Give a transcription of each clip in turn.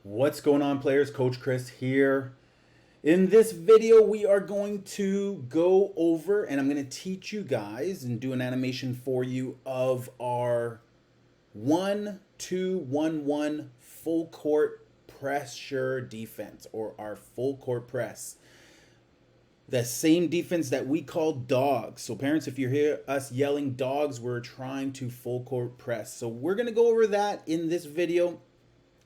What's going on, players? Coach Chris here. In this video, we are going to go over and I'm going to teach you guys and do an animation for you of our 1-2-1-1 full court pressure defense, or our full court press. The same defense that we call dogs. So parents, if you hear us yelling dogs, we're trying to full court press. So we're going to go over that in this video.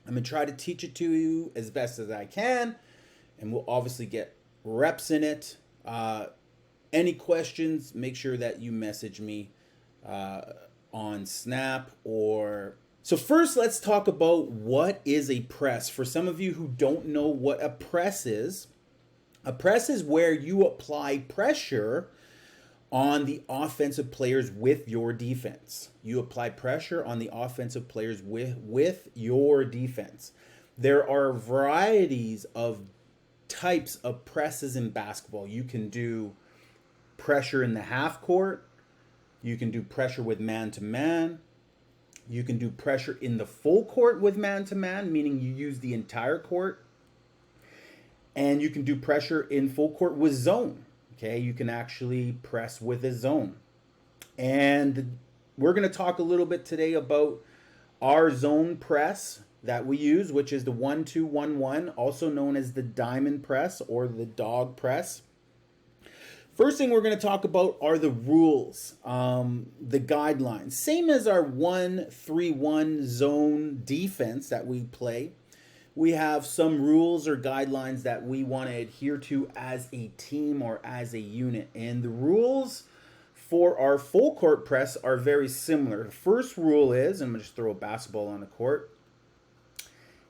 I'm going to try to teach it to you as best as I can, and we'll obviously get reps in it. Any questions, make sure that you message me on Snap or... So first, let's talk about what is a press. For some of you who don't know what a press is where you apply pressure on the offensive players with your defense. You apply pressure on the offensive players with your defense. There are varieties of types of presses in basketball. You can do pressure in the half court. You can do pressure with man-to-man. You can do pressure in the full court with man-to-man, meaning you use the entire court. And you can do pressure in full court with zone. Okay, you can actually press with a zone. And we're going to talk a little bit today about our zone press that we use, which is the 1-2-1-1, also known as the diamond press or the dog press. First thing we're going to talk about are the rules, the guidelines. Same as our 1-3-1 zone defense that we play. We have some rules or guidelines that we want to adhere to as a team or as a unit. And the rules for our full court press are very similar. The first rule is, I'm going to just throw a basketball on the court,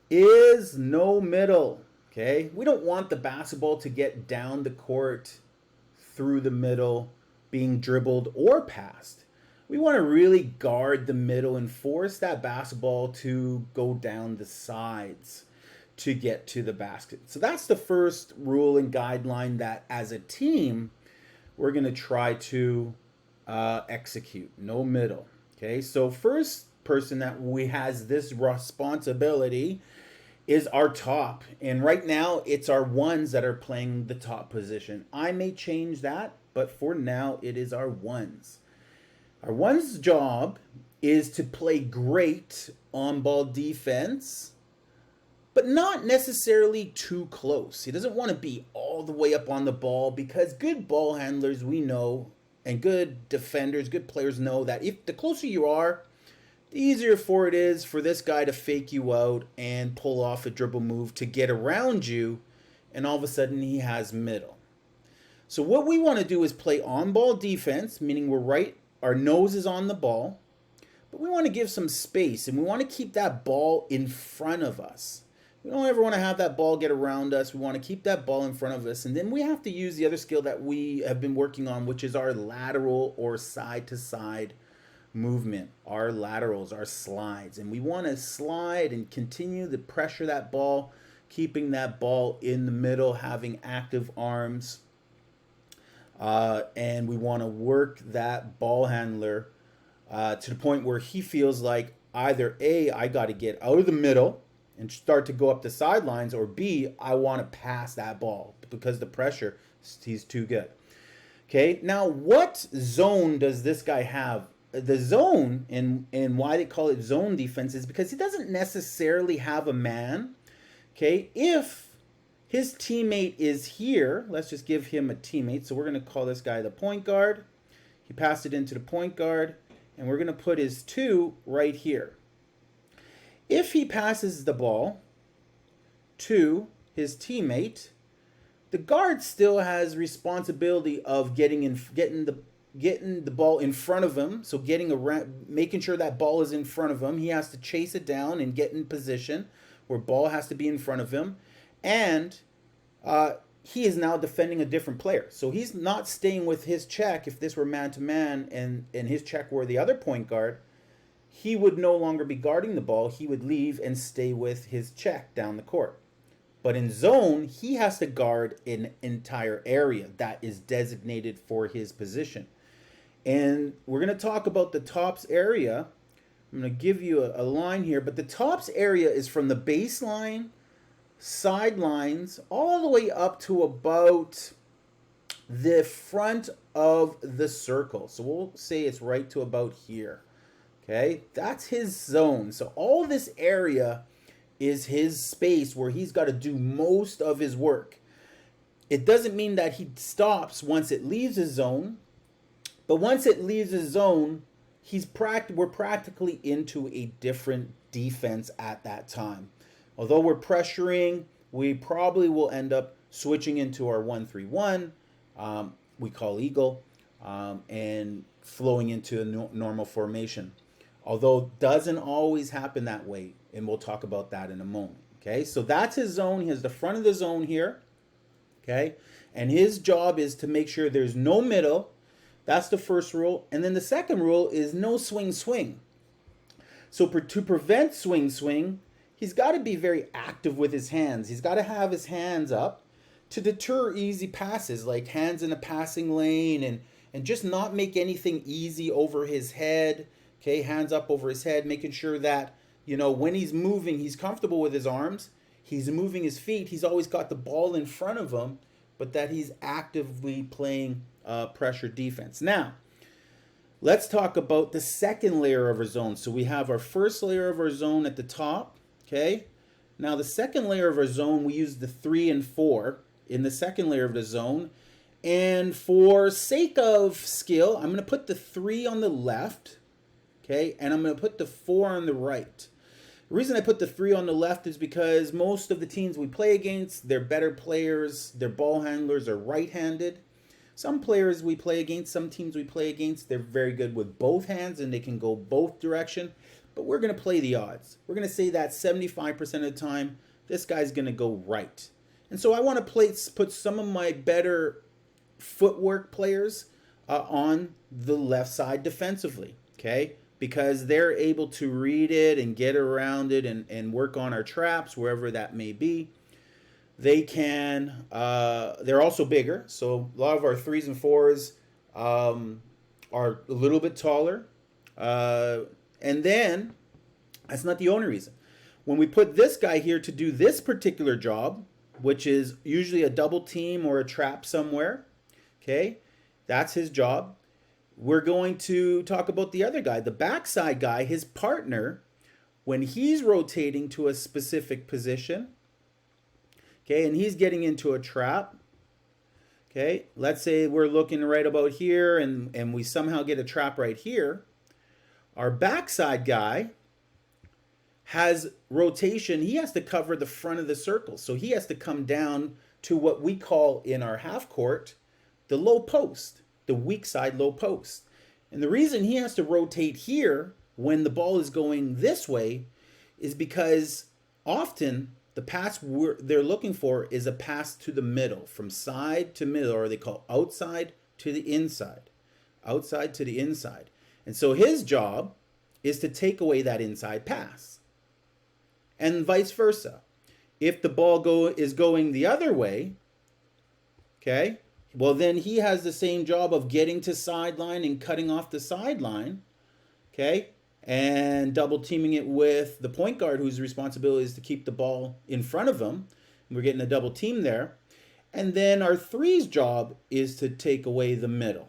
is no middle. Okay? We don't want the basketball to get down the court through the middle, being dribbled or passed. We want to really guard the middle and force that basketball to go down the sides to get to the basket. So that's the first rule and guideline that as a team we're going to try to execute. No middle. Okay, so first person that has this responsibility is our top, and right now it's our ones that are playing the top position. I may change that, but for now it is our ones. Our one's job is to play great on ball defense, but not necessarily too close. He doesn't want to be all the way up on the ball, because good ball handlers, we know, and good defenders, good players know that if the closer you are, the easier for it is for this guy to fake you out and pull off a dribble move to get around you, and all of a sudden he has middle. So what we want to do is play on ball defense, meaning our nose is on the ball, but we want to give some space, and we want to keep that ball in front of us. We don't ever want to have that ball get around us. We want to keep that ball in front of us. And then we have to use the other skill that we have been working on, which is our lateral or side-to-side movement, our laterals, our slides. And we want to slide and continue to pressure that ball, keeping that ball in the middle, having active arms. And we want to work that ball handler to the point where he feels like either A, I got to get out of the middle and start to go up the sidelines, or B, I want to pass that ball because the pressure, he's too good. Okay, now what zone does this guy have? The zone, and why they call it zone defense, is because he doesn't necessarily have a man. Okay, if his teammate is here, let's just give him a teammate. So we're going to call this guy the point guard. He passed it into the point guard, and we're going to put his 2 right here. If he passes the ball to his teammate, the guard still has responsibility of getting the ball in front of him. So getting around, making sure that ball is in front of him. He has to chase it down and get in position where ball has to be in front of him, and he is now defending a different player. So he's not staying with his check. If this were man to man and his check were the other point guard, he would no longer be guarding the ball. He would leave and stay with his check down the court. But in zone, he has to guard an entire area that is designated for his position. And we're going to talk about the tops area I'm going to give you a line here, but the tops area is from the baseline, sidelines, all the way up to about the front of the circle. So we'll say it's right to about here. Okay, that's his zone. So all this area is his space where he's got to do most of his work. It doesn't mean that he stops once it leaves his zone, but once it leaves his zone, we're practically into a different defense at that time. Although we're pressuring, we probably will end up switching into our 1-3-1, we call Eagle, and flowing into a normal formation. Although it doesn't always happen that way, and we'll talk about that in a moment. Okay, so that's his zone. He has the front of the zone here. Okay, and his job is to make sure there's no middle. That's the first rule. And then the second rule is no swing swing. So to prevent swing swing, he's got to be very active with his hands. He's got to have his hands up to deter easy passes, like hands in a passing lane, and just not make anything easy over his head. Okay, hands up over his head, making sure that, you know, when he's moving, he's comfortable with his arms. He's moving his feet. He's always got the ball in front of him, but that he's actively playing pressure defense. Now, let's talk about the second layer of our zone. So we have our first layer of our zone at the top. Okay. Now the second layer of our zone, we use the 3 and 4 in the second layer of the zone. And for sake of skill, I'm going to put the 3 on the left. Okay. And I'm going to put the 4 on the right. The reason I put the 3 on the left is because most of the teams we play against, they're better players, their ball handlers are right-handed. Some players we play against, some teams we play against, they're very good with both hands and they can go both direction. But we're going to play the odds. We're going to say that 75% of the time, this guy's going to go right. And so I want to put some of my better footwork players on the left side defensively, okay? Because they're able to read it and get around it and work on our traps, wherever that may be. They can, they're also bigger. So a lot of our 3s and 4s are a little bit taller. And then, that's not the only reason. When we put this guy here to do this particular job, which is usually a double team or a trap somewhere, okay, that's his job. We're going to talk about the other guy, the backside guy, his partner, when he's rotating to a specific position, okay, and he's getting into a trap, okay, let's say we're looking right about here and we somehow get a trap right here. Our backside guy has rotation. He has to cover the front of the circle. So he has to come down to what we call in our half court, the low post. The weak side low post. And the reason he has to rotate here when the ball is going this way is because often the pass they're looking for is a pass to the middle, from side to middle, or they call outside to the inside. Outside to the inside. And so his job is to take away that inside pass. And vice versa. If the ball is going the other way, okay, well, then he has the same job of getting to sideline and cutting off the sideline, okay, and double teaming it with the point guard whose responsibility is to keep the ball in front of him. We're getting a double team there. And then our 3's job is to take away the middle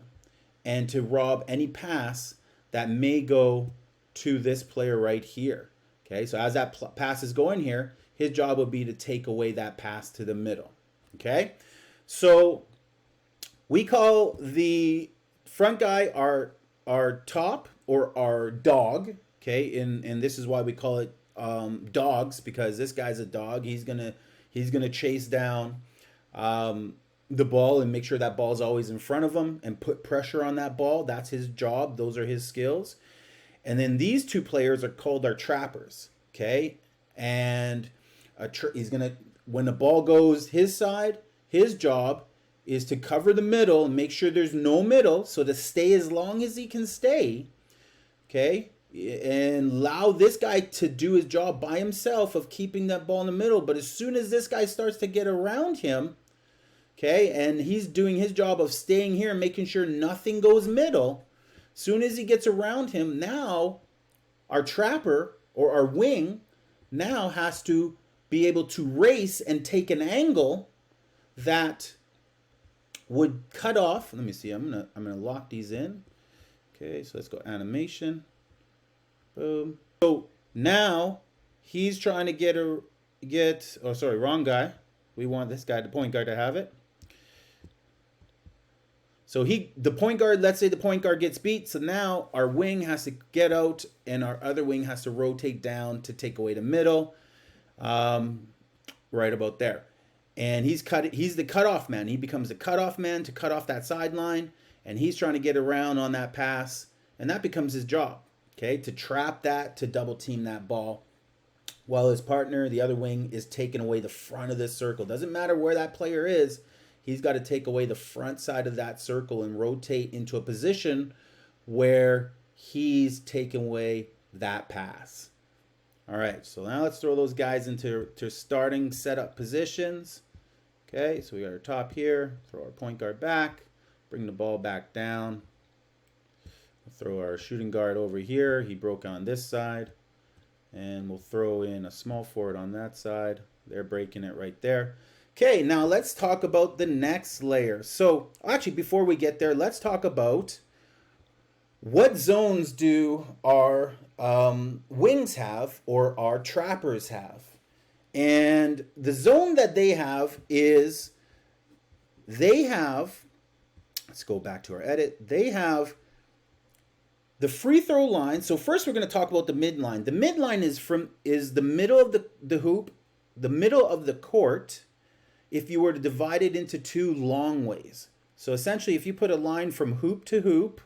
and to rob any pass that may go to this player right here. Okay, so as that pass is going here, his job would be to take away that pass to the middle. Okay, so we call the front guy our top or our dog, okay? And this is why we call it dogs, because this guy's a dog. He's gonna chase down the ball and make sure that ball's always in front of him and put pressure on that ball. That's his job. Those are his skills. And then these 2 players are called our trappers, okay? And he's gonna, when the ball goes his side, his job is to cover the middle and make sure there's no middle, so to stay as long as he can stay, okay? And allow this guy to do his job by himself of keeping that ball in the middle. But as soon as this guy starts to get around him, okay, and he's doing his job of staying here and making sure nothing goes middle, as soon as he gets around him, now our trapper or our wing now has to be able to race and take an angle that would cut off. Let me see. I'm gonna lock these in. Okay, so let's go animation. Boom. So now he's trying to oh, sorry, wrong guy. We want this guy, the point guard, to have it. So the point guard, let's say the point guard gets beat. So now our wing has to get out and our other wing has to rotate down to take away the middle. Right about there. And he's the cutoff man. He becomes the cutoff man to cut off that sideline. And he's trying to get around on that pass. And that becomes his job. Okay, to trap that, to double team that ball. While his partner, the other wing, is taking away the front of this circle. Doesn't matter where that player is. He's got to take away the front side of that circle and rotate into a position where he's taking away that pass. All right, so now let's throw those guys into starting setup positions. Okay, so we got our top here, throw our point guard back, bring the ball back down. We'll throw our shooting guard over here. He broke on this side. And we'll throw in a small forward on that side. They're breaking it right there. Okay, now let's talk about the next layer. So actually, before we get there, let's talk about what zones do our wings have or our trappers have. And the zone that they have is, let's go back to our edit. They have the free throw line. So first we're going to talk about the midline. The midline is the middle of the hoop, the middle of the court, if you were to divide it into two long ways. So essentially, if you put a line from hoop to hoop,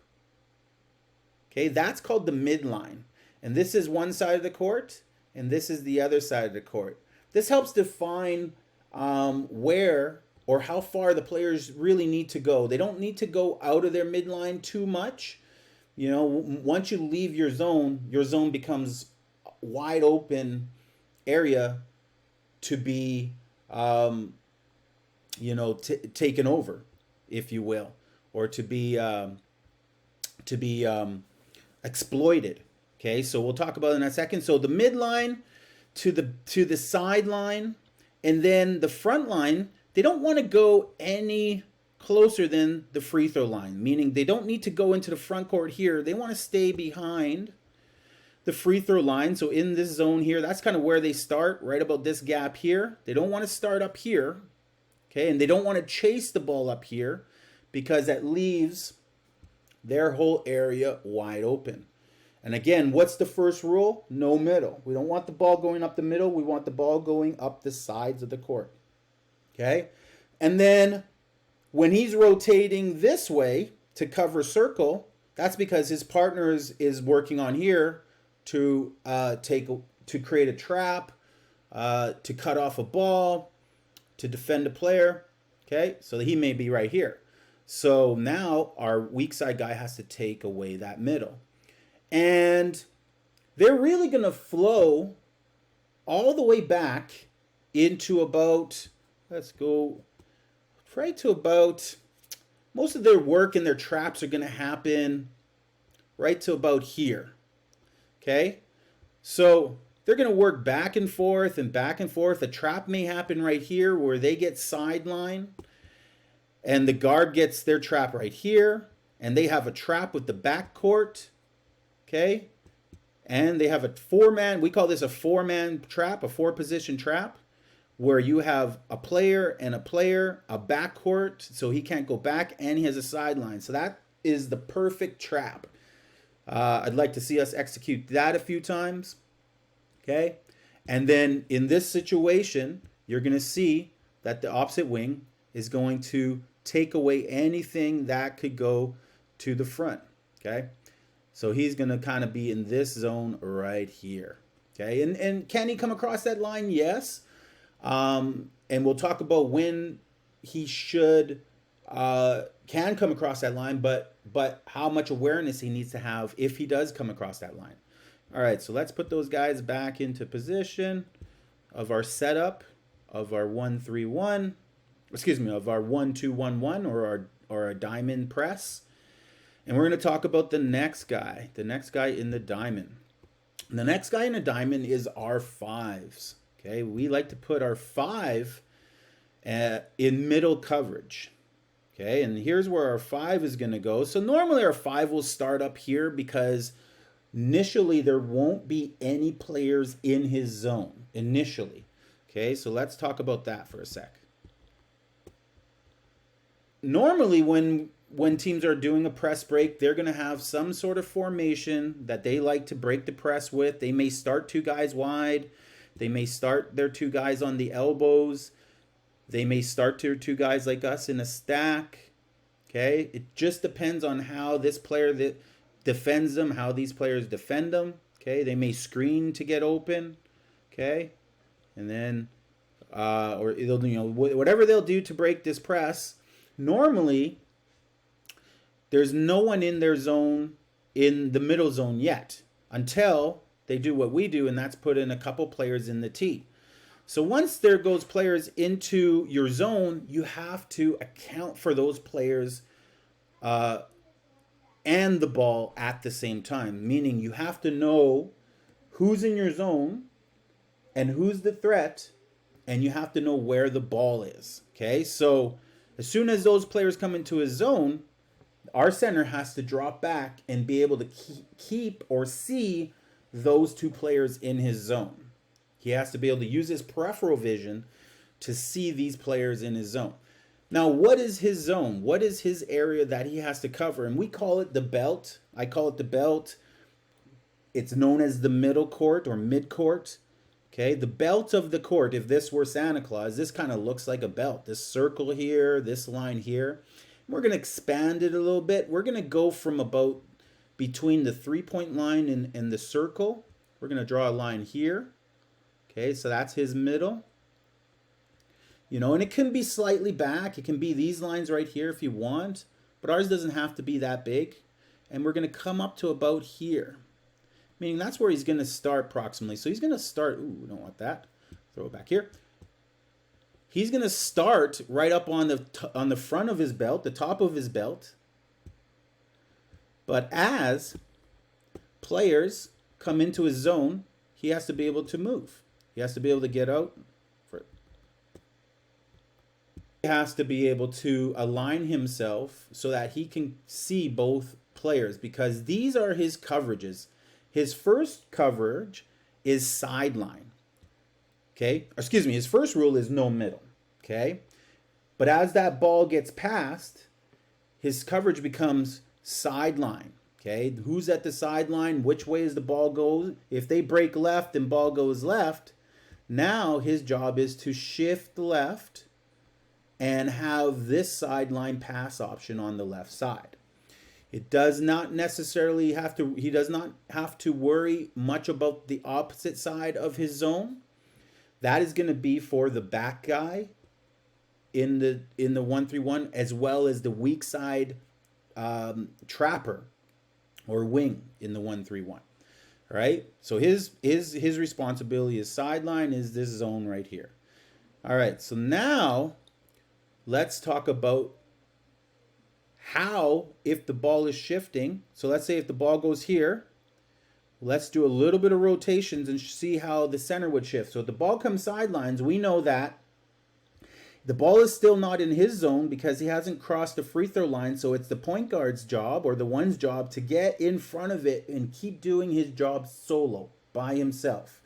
okay, that's called the midline. And this is one side of the court, and this is the other side of the court. This helps define where or how far the players really need to go. They don't need to go out of their midline too much. You know, once you leave your zone becomes wide open area to be, taken over, if you will, or to be exploited. Okay, so we'll talk about it in a second. So the midline to the sideline, and then the front line, they don't want to go any closer than the free throw line, meaning they don't need to go into the front court here. They want to stay behind the free throw line. So in this zone here, that's kind of where they start, right about this gap here. They don't want to start up here, okay? And they don't want to chase the ball up here because that leaves their whole area wide open. And again, what's the first rule? No middle. We don't want the ball going up the middle. We want the ball going up the sides of the court, okay? And then when he's rotating this way to cover circle, that's because his partner is working on here to create a trap, to cut off a ball, to defend a player. Okay, so he may be right here. So now our weak side guy has to take away that middle. And they're really going to flow all the way back into about, let's go right to about, most of their work and their traps are going to happen right to about here. Okay, so they're going to work back and forth and back and forth. A trap may happen right here where they get sideline, and the guard gets their trap right here, and they have a trap with the back court. Okay, and they have a four-man, we call this a four-man trap, a four-position trap, where you have a player, a backcourt, so he can't go back, and he has a sideline. So that is the perfect trap. I'd like to see us execute that a few times. Okay, and then in this situation, you're going to see that the opposite wing is going to take away anything that could go to the front. Okay, so he's going to kind of be in this zone right here. Okay, and can he come across that line? Yes. And we'll talk about when he should can come across that line, but how much awareness he needs to have if he does come across that line. All right, so let's put those guys back into position of our setup of our 1-3-1. Excuse me, of our 1-2-1-1 or our diamond press. And we're going to talk about the next guy in the diamond. The next guy in a diamond is our fives. Okay, we like to put our five in middle coverage. Okay, and here's where our five is going to go. So normally our five will start up here because initially there won't be any players in his zone initially. Okay, so let's talk about that for a sec. Normally when teams are doing a press break, they're going to have some sort of formation that they like to break the press with. They may start two guys wide. They may start their two guys on the elbows. They may start their two guys like us in a stack. Okay? It just depends on how this player that defends them, how these players defend them. Okay? They may screen to get open. Okay? And then or they'll, you know, whatever they'll do to break this press. Normally there's no one in their zone, in the middle zone yet, until they do what we do, and that's put in a couple players in the tee. So once there goes players into your zone, you have to account for those players and the ball at the same time. Meaning you have to know who's in your zone and who's the threat, and you have to know where the ball is. Okay, so as soon as those players come into his zone, our center has to drop back and be able to keep or see those two players in his zone. He has to be able to use his peripheral vision to see these players in his zone. Now, what is his zone? What is his area that he has to cover? And we call it the belt. I call it the belt. It's known as the middle court or mid court. Okay, the belt of the court, if this were Santa Claus, this kind of looks like a belt. This circle here, this line here. We're going to expand it a little bit. We're going to go from about between the 3-point line and the circle. We're going to draw a line here. Okay, so that's his middle. You know, and it can be slightly back. It can be these lines right here if you want. But ours doesn't have to be that big. And we're going to come up to about here. Meaning that's where he's going to start approximately. So he's going to start, ooh, we don't want that. Throw it back here. He's going to start right up on the front of his belt, the top of his belt. But as players come into his zone, he has to be able to move. He has to be able to get out. He has to be able to align himself so that he can see both players, because these are his coverages. His first coverage is sideline. Okay, excuse me, his first rule is no middle. Okay, but as that ball gets passed, his coverage becomes sideline. Okay, who's at the sideline? Which way is the ball goes? If they break left and ball goes left, now his job is to shift left and have this sideline pass option on the left side. It does not necessarily have to, he does not have to worry much about the opposite side of his zone. That is going to be for the back guy in the 1-3-1, as well as the weak side trapper or wing in the 1-3-1. All right. So his responsibility is sideline is this zone right here. All right. So now let's talk about how, if the ball is shifting. So let's say if the ball goes here, let's do a little bit of rotations and see how the center would shift. So if the ball comes sidelines, we know that the ball is still not in his zone because he hasn't crossed the free throw line. So it's the point guard's job, or the one's job, to get in front of it and keep doing his job solo by himself.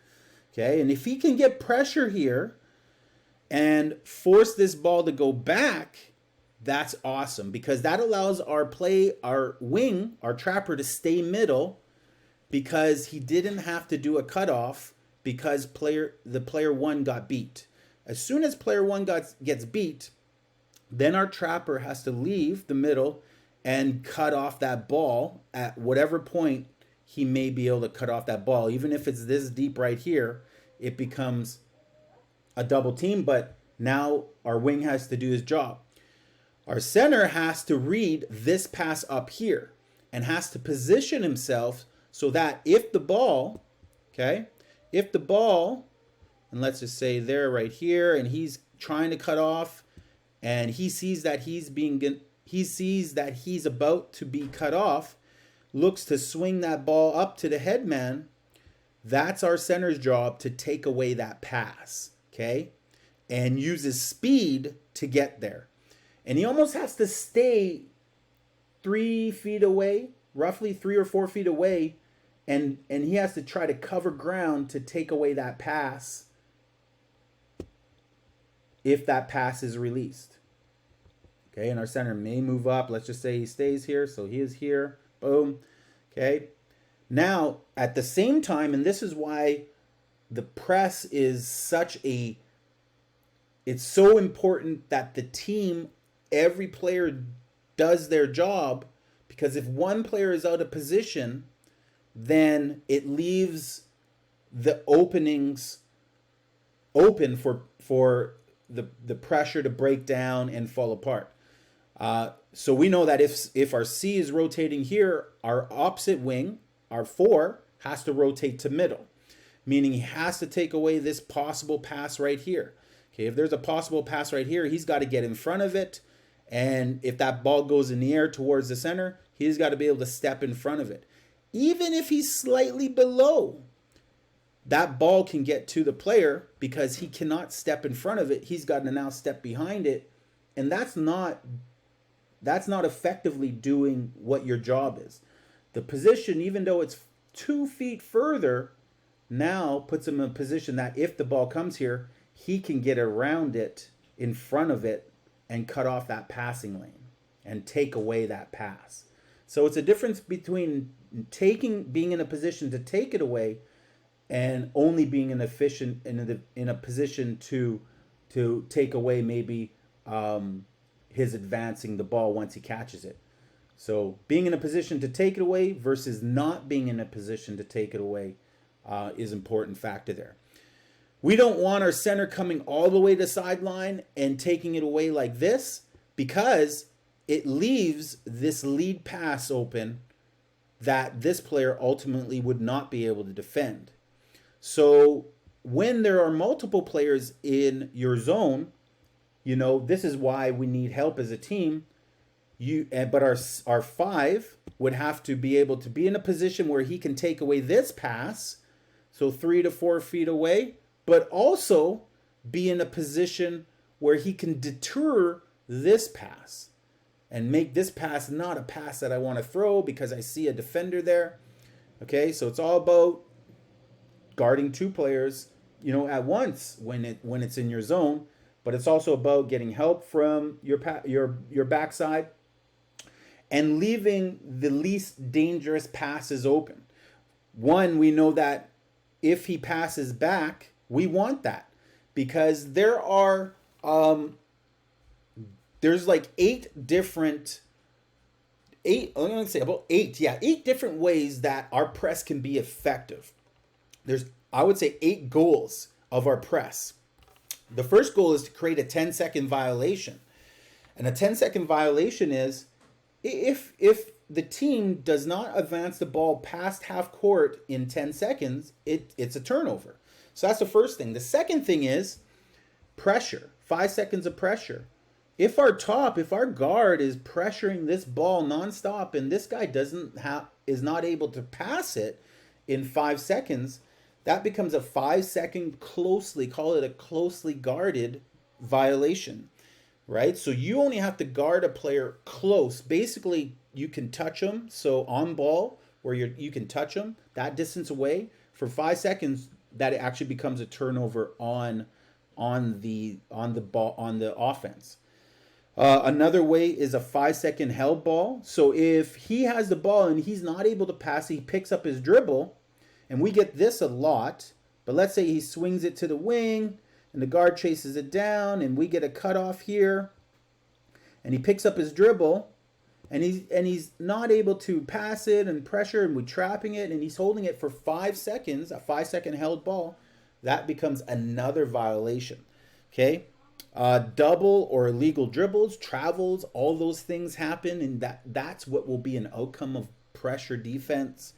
Okay, and if he can get pressure here and force this ball to go back, that's awesome, because that allows our wing, our trapper, to stay middle, because he didn't have to do a cutoff because the player one got beat. As soon as player one gets beat, then our trapper has to leave the middle and cut off that ball at whatever point he may be able to cut off that ball. Even if it's this deep right here, it becomes a double team, but now our wing has to do his job. Our center has to read this pass up here and has to position himself so that if the ball, and let's just say they're right here, and he's trying to cut off, and he sees that he's about to be cut off, looks to swing that ball up to the headman, That's our center's job, to take away that pass, okay? And uses speed to get there. And he almost has to stay 3 feet away, roughly 3 or 4 feet away, and he has to try to cover ground to take away that pass if that pass is released. Okay, and our center may move up. Let's just say he stays here, so he is here. Boom. Okay. Now, at the same time, and this is why the press is it's so important that the team, every player does their job, because if one player is out of position, then it leaves the openings open for the pressure to break down and fall apart. So we know that if our C is rotating here, our opposite wing, our 4, has to rotate to middle, meaning he has to take away this possible pass right here. Okay, if there's a possible pass right here, he's got to get in front of it. And if that ball goes in the air towards the center, he's got to be able to step in front of it. Even if he's slightly below, that ball can get to the player because he cannot step in front of it. He's got to now step behind it. And that's not effectively doing what your job is. The position, even though it's 2 feet further, now puts him in a position that if the ball comes here, he can get around it, in front of it, and cut off that passing lane and take away that pass. So it's a difference between being in a position to take it away and only being in a position to take away maybe his advancing the ball once he catches it. So being in a position to take it away versus not being in a position to take it away is an important factor there. We don't want our center coming all the way to sideline and taking it away like this, because it leaves this lead pass open that this player ultimately would not be able to defend. So when there are multiple players in your zone, this is why we need help as a team. But our 5 would have to be able to be in a position where he can take away this pass, so 3 to 4 feet away, but also be in a position where he can deter this pass and make this pass not a pass that I want to throw because I see a defender there. Okay, so it's all about guarding 2 players, at once when it's in your zone, but it's also about getting help from your backside and leaving the least dangerous passes open. One, we know that if he passes back, we want that, because there's like 8 different ways that our press can be effective. There's, I would say, 8 goals of our press. The first goal is to create a 10-second violation. And a 10-second violation is if the team does not advance the ball past half court in 10 seconds, it's a turnover. So that's the first thing. The second thing is pressure, 5 seconds of pressure. If our guard is pressuring this ball nonstop and this guy is not able to pass it in 5 seconds, that becomes a 5-second call it a closely guarded violation, right? So you only have to guard a player close. Basically, you can touch them. So on ball, where you can touch them that distance away for 5 seconds, that it actually becomes a turnover on the offense. Another way is a 5-second held ball. So if he has the ball and he's not able to pass, he picks up his dribble, and we get this a lot. But let's say he swings it to the wing and the guard chases it down and we get a cutoff here, and he picks up his dribble and he's not able to pass it and pressure, and we're trapping it and he's holding it for 5 seconds, a 5-second held ball, that becomes another violation. Okay? Double or illegal dribbles, travels, all those things happen, and that's what will be an outcome of pressure defense.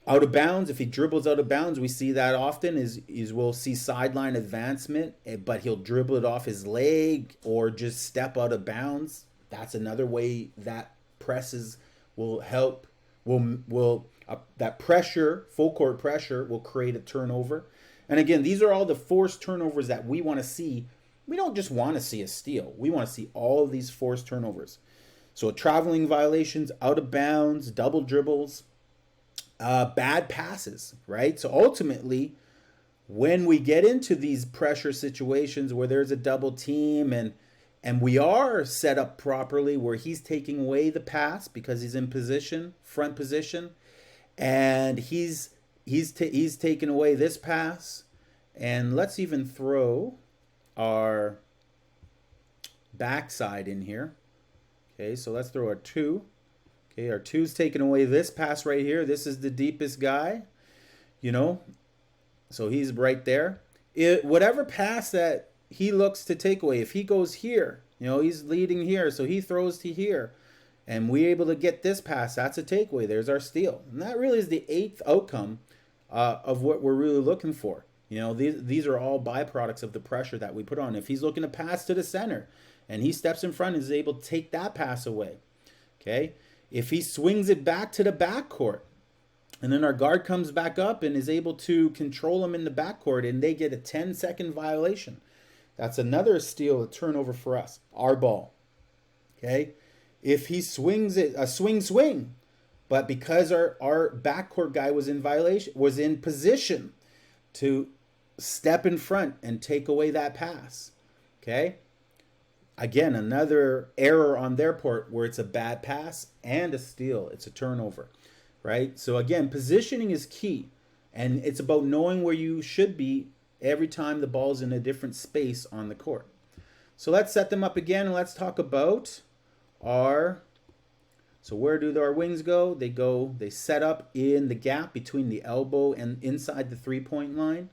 Out of bounds, if he dribbles out of bounds, we see that often is we'll see sideline advancement, but he'll dribble it off his leg or just step out of bounds. That's another way that presses will help, will That pressure, full court pressure, will create a turnover. And again, these are all the forced turnovers that we want to see. We don't just want to see a steal. We want to see all of these forced turnovers. So traveling violations, out of bounds, double dribbles, bad passes, right? So ultimately, when we get into these pressure situations where there's a double team and we are set up properly where he's taking away the pass because he's in position, front position, and he's taken away this pass. And let's even throw our backside in here. Okay, so let's throw our 2. Okay, our 2's taking away this pass right here. This is the deepest guy, you know. So he's right there. Whatever pass that he looks to take away, if he goes here, you know, he's leading here, so he throws to here, and we're able to get this pass, that's a takeaway. There's our steal. And that really is the 8th outcome of what we're really looking for. You know, these are all byproducts of the pressure that we put on. If he's looking to pass to the center and he steps in front and is able to take that pass away, okay? If he swings it back to the backcourt, and then our guard comes back up and is able to control him in the backcourt and they get a 10-second violation, that's another steal, a turnover for us, our ball, okay? If he swings it, a swing, but because our backcourt guy was in violation, was in position to step in front and take away that pass, okay? Again, another error on their part where it's a bad pass and a steal. It's a turnover, right? So again, positioning is key, and it's about knowing where you should be every time the ball's in a different space on the court. So let's set them up again, and let's talk about our... So where do our wings go? They set up in the gap between the elbow and inside the three-point line,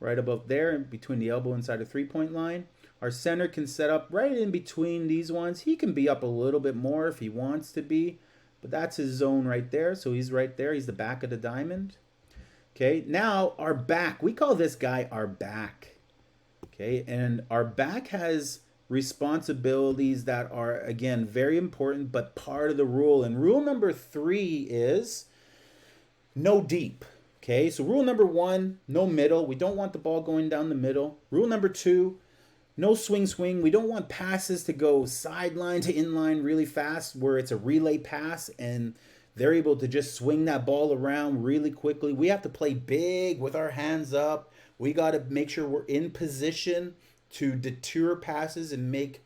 right above there, between the elbow inside the three-point line. Our center can set up right in between these ones. He can be up a little bit more if he wants to be, but that's his zone right there. So he's right there. He's the back of the diamond. Okay, now our back. We call this guy our back. Okay, and our back has responsibilities that are, again, very important, but part of the rule. And rule number 3 is no deep. Okay, so rule number 1, no middle. We don't want the ball going down the middle. Rule number 2, no swing. We don't want passes to go sideline to inline really fast where it's a relay pass and they're able to just swing that ball around really quickly. We have to play big with our hands up. We got to make sure we're in position to deter passes and make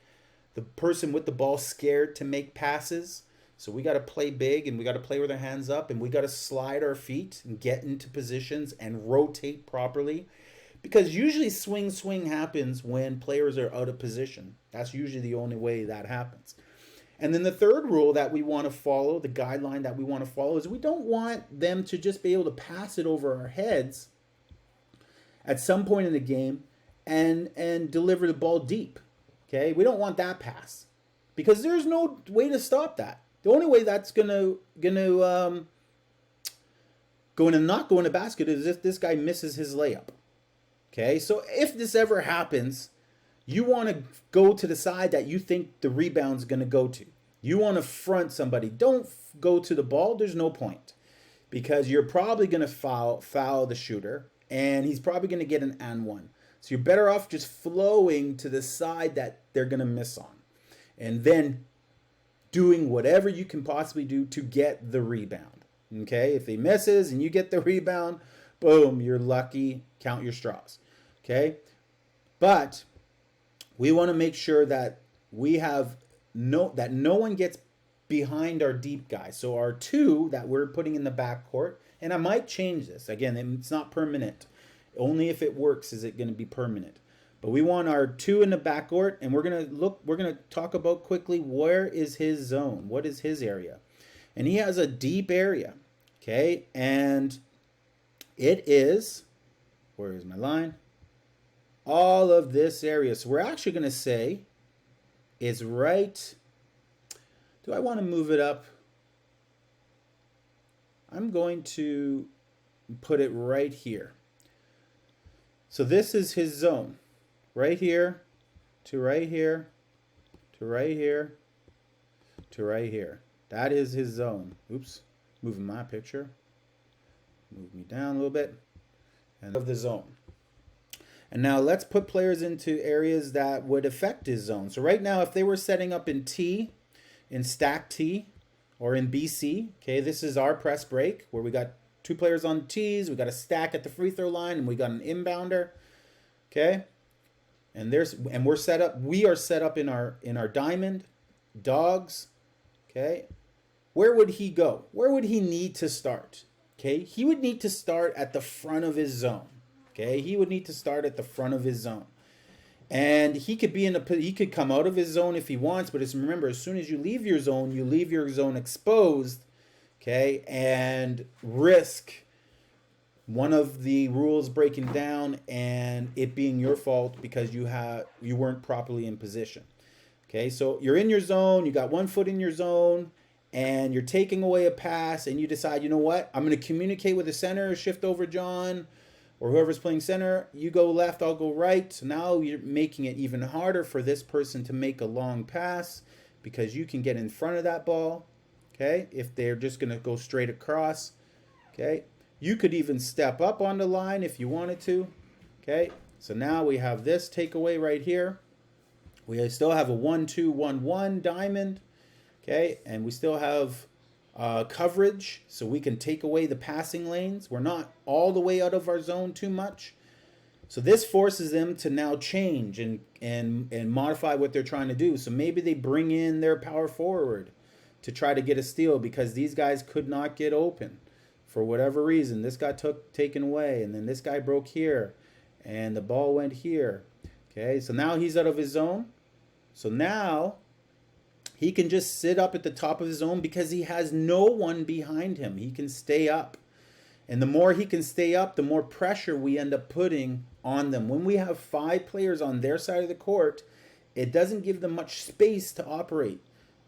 the person with the ball scared to make passes. So we got to play big and we got to play with our hands up and we got to slide our feet and get into positions and rotate properly. Because usually swing happens when players are out of position. That's usually the only way that happens. And then the third rule that we want to follow, the guideline that we want to follow, is we don't want them to just be able to pass it over our heads at some point in the game and deliver the ball deep. Okay? We don't want that pass. Because there's no way to stop that. The only way that's gonna not go in the basket is if this guy misses his layup. Okay, so if this ever happens, you want to go to the side that you think the rebound's going to go to. You want to front somebody. Don't go to the ball. There's no point. Because you're probably going to foul the shooter, and he's probably going to get an and one. So you're better off just flowing to the side that they're going to miss on. And then doing whatever you can possibly do to get the rebound. Okay, if he misses and you get the rebound, boom, you're lucky. Count your straws. Okay? But we want to make sure that we have no one gets behind our deep guy. So our 2 that we're putting in the backcourt, and I might change this. Again, it's not permanent. Only if it works is it going to be permanent. But we want our 2 in the backcourt, and we're going to talk about quickly where is his zone? What is his area? And he has a deep area. Okay? And it is, where is my line? All of this area. So we're actually going to say is right. Do I want to move it up? I'm going to put it right here. So this is his zone. Right here to right here to right here to right here. That is his zone. Oops, moving my picture. Move me down a little bit. And of the zone. And now let's put players into areas that would affect his zone. So right now, if they were setting up in T, in stack T, or in BC, okay, this is our press break where we got 2 players on T's, we got a stack at the free throw line, and we got an inbounder, okay? And we are set up in our diamond, dogs, okay? Where would he go? Where would he need to start? Okay, he would need to start at the front of his zone. Okay, he would need to start at the front of his zone. And he could he could come out of his zone if he wants, but remember, as soon as you leave your zone exposed, okay, and risk one of the rules breaking down and it being your fault because you weren't properly in position. Okay, so you're in your zone, you got 1 foot in your zone, and you're taking away a pass, and you decide, you know what, I'm going to communicate with the center, shift over John, or whoever's playing center, you go left, I'll go right. So now you're making it even harder for this person to make a long pass because you can get in front of that ball, okay, if they're just going to go straight across, okay. You could even step up on the line if you wanted to, okay. So now we have this takeaway right here. We still have a 1-2-1-1 diamond, okay, and we still have coverage, so we can take away the passing lanes. We're not all the way out of our zone too much. So this forces them to now change and modify what they're trying to do. So maybe they bring in their power forward to try to get a steal because these guys could not get open for whatever reason. This got taken away, and then this guy broke here, and the ball went here. Okay, so now he's out of his zone. So now he can just sit up at the top of his zone because he has no one behind him. He can stay up. And the more he can stay up, the more pressure we end up putting on them. When we have 5 players on their side of the court, it doesn't give them much space to operate.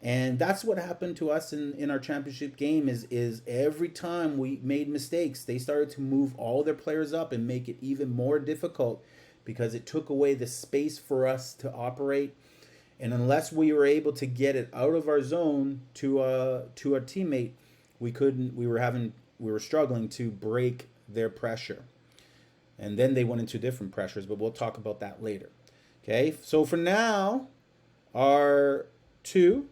And that's what happened to us in our championship game is every time we made mistakes, they started to move all their players up and make it even more difficult because it took away the space for us to operate. And unless we were able to get it out of our zone to a teammate, we couldn't. We were struggling to break their pressure, and then they went into different pressures. But we'll talk about that later. Okay. So for now, our 2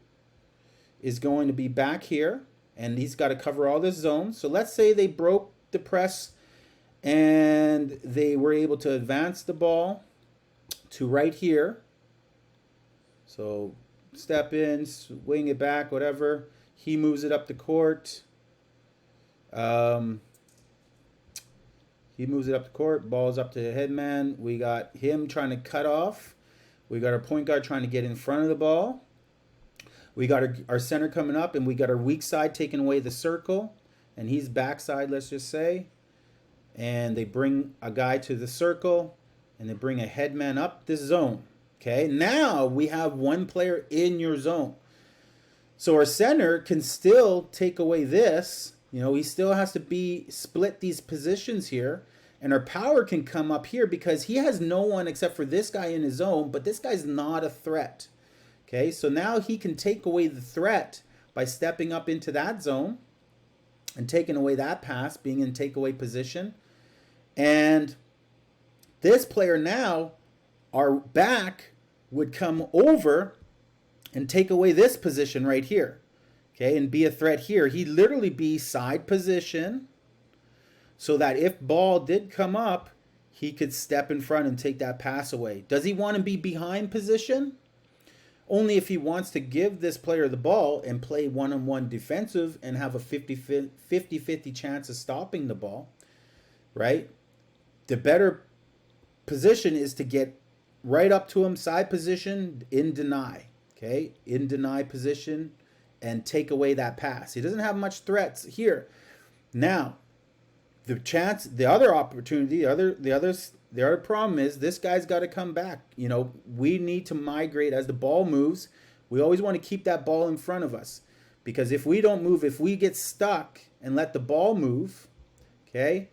is going to be back here, and he's got to cover all this zone. So let's say they broke the press, and they were able to advance the ball to right here. So step in, swing it back, whatever. He moves it up the court. He moves it up the court. Ball's up to the headman. We got him trying to cut off. We got our point guard trying to get in front of the ball. We got our center coming up, and we got our weak side taking away the circle. And he's backside, let's just say. And they bring a guy to the circle, and they bring a headman up this zone. Okay, now we have 1 player in your zone. So our center can still take away this. You know, he still has to split these positions here. And our power can come up here because he has no one except for this guy in his zone, but this guy's not a threat. Okay, so now he can take away the threat by stepping up into that zone and taking away that pass, being in takeaway position. And this player now, our back would come over and take away this position right here, okay, and be a threat here. He'd literally be side position so that if ball did come up, he could step in front and take that pass away. Does he want to be behind position? Only if he wants to give this player the ball and play one-on-one defensive and have a 50-50 chance of stopping the ball, right? The better position is to get right up to him, side position, in deny, okay? In deny position and take away that pass. He doesn't have much threats here. Now, the other opportunity, the other problem is this guy's got to come back. You know, we need to migrate as the ball moves. We always want to keep that ball in front of us because if we don't move, if we get stuck and let the ball move, okay,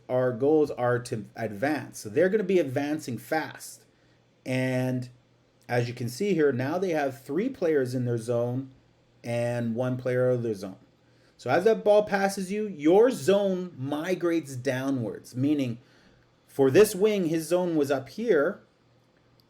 our goals are to advance. So they're going to be advancing fast. And as you can see here, now they have 3 players in their zone and 1 player out of their zone. So as that ball passes you, your zone migrates downwards, meaning for this wing, his zone was up here.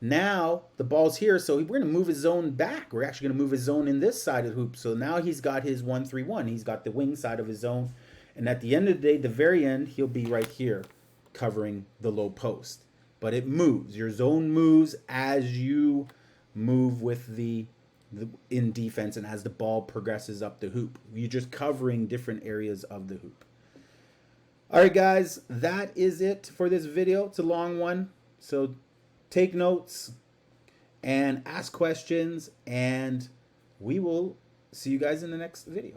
Now the ball's here, so we're going to move his zone back. We're actually going to move his zone in this side of the hoop. So now he's got his 1-3-1. He's got the wing side of his zone. And at the end of the day, the very end, he'll be right here covering the low post. But it moves. Your zone moves as you move with the in defense and as the ball progresses up the hoop. You're just covering different areas of the hoop. All right, guys, that is it for this video. It's a long one, so take notes and ask questions, and we will see you guys in the next video.